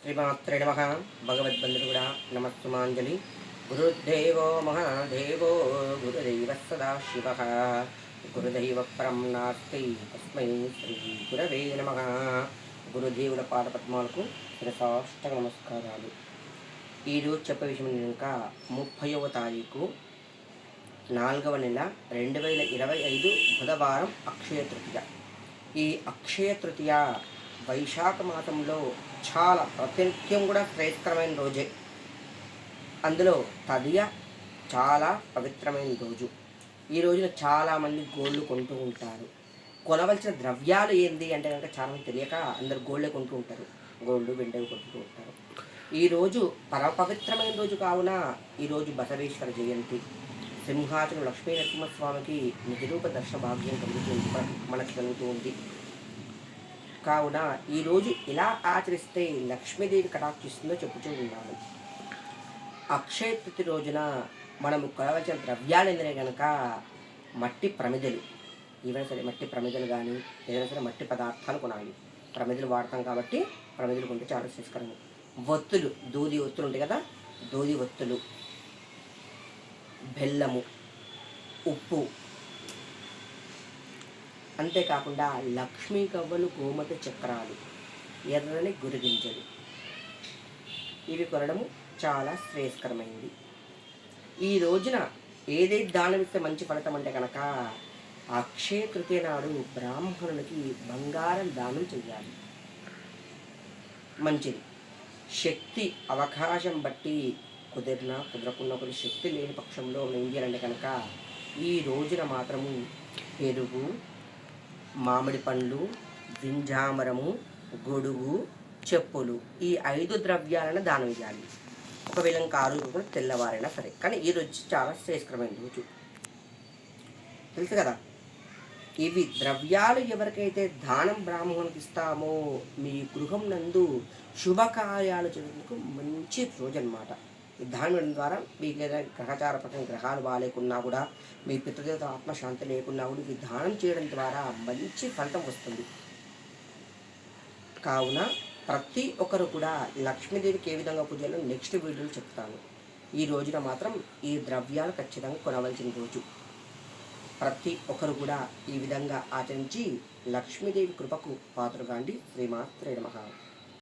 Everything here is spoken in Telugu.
శ్రీమాత్రే నమః. భగవద్బంధుడు కూడా నమస్సుమాంజలి. గురుదేవో మహాదేవో గురుదైవ సదాశివః. గురుదైవ పరం నాస్తి తస్మై శ్రీ గురవే నమః. గురుదేవుల పాదపద్మాలకు శిరసాష్టక నమస్కారాలు. ఈరోజు చెప్పే విషయం ఇంకా 30వ తారీఖు 4వ నెల 2025 బుధవారం అక్షయ తృతీయ. ఈ అక్షయ తృతీయ వైశాఖ మాసంలో చాలా ప్రతినిత్యం కూడా శ్రేష్టమైన రోజే. అందులో తదియ చాలా పవిత్రమైన రోజు. ఈ రోజున చాలామంది గోల్డ్ కొంటూ ఉంటారు. కొనవలసిన ద్రవ్యాలు ఏంటి అంటే కనుక చాలామంది తెలియక అందరు గోల్డే కొంటూ ఉంటారు. గోల్డ్ వెంటనే కొంటూ ఉంటారు. ఈరోజు పరమపవిత్రమైన రోజు కావున ఈరోజు బసవేశ్వర జయంతి. సింహాచలం లక్ష్మీ నరసింహస్వామికి నిజరూప దర్శన భాగ్యం కలుగుతుంది, మనకు కలుగుతూ ఉంది. కావున ఈరోజు ఎలా ఆచరిస్తే లక్ష్మీదేవి కటాక్షిస్తుందో చెప్పుతూ ఉన్నాము. అక్షయ తృతీయ రోజున మనము కొనవలసిన ద్రవ్యాలు ఏంటనే కనుక మట్టి ప్రమిదలు, ఏవైనా సరే మట్టి ప్రమిదలు కానీ ఏదైనా సరే మట్టి పదార్థాలు కొనాలి. ప్రమిదలు వాడతాం కాబట్టి ప్రమిదలు కొంటే చాలా శ్రేష్కరము. ఒత్తులు, దూది ఒత్తులు ఉంటాయి కదా, దూది ఒత్తులు, బెల్లము, ఉప్పు, అంతేకాకుండా లక్ష్మీ కవ్వలు, గోమతి చక్రాలు, ఎర్రని గురిగింజలు, ఇవి కొనడము చాలా శ్రేయస్కరమైంది. ఈ రోజున ఏదైతే దానం ఇస్తే మంచి ఫలితం అంటే కనుక అక్షయ తృతీయ నాడు బ్రాహ్మణులకి బంగారం దానం చెయ్యాలి, మంచిది. శక్తి అవకాశం బట్టి కుదిరినా కుదరకున్న కొన్ని శక్తి లేని పక్షంలో ఏం చేయాలంటే కనుక ఈ రోజున మాత్రము పెరుగు, మామిడి పండ్లు, వింజామరము, గొడుగు, చెప్పులు, ఈ 5 ద్రవ్యాలను దానం చేయాలి. ఒకవేళ ఇంకా 6 కూడా తెల్లవారైనా సరే, కానీ ఈ రోజు చాలా శ్రేష్కరమైన రోజు, తెలుసు కదా. ఇవి ద్రవ్యాలు ఎవరికైతే దానం బ్రాహ్మణునికి ఇస్తామో మీ గృహం నందు శుభకార్యాలు చేయడానికి మంచి రోజు అన్నమాట. ఈ దానం ద్వారా మీకు ఏదైనా గ్రహచార ప్రకారం గ్రహాలు బాగాలేకున్నా కూడా, మీ పితృదేవత ఆత్మశాంతి లేకున్నా కూడా ఈ దానం చేయడం ద్వారా మంచి ఫలితం వస్తుంది. కావున ప్రతి ఒక్కరు కూడా లక్ష్మీదేవికి ఏ విధంగా పూజ చేయాలో నెక్స్ట్ వీడియోలో చెప్తాను. ఈ రోజున మాత్రం ఈ ద్రవ్యాలు ఖచ్చితంగా కొనవలసిన రోజు. ప్రతి ఒక్కరు కూడా ఈ విధంగా ఆచరించి లక్ష్మీదేవి కృపకు పాత్రగాండి. శ్రీమాత్రే నమః.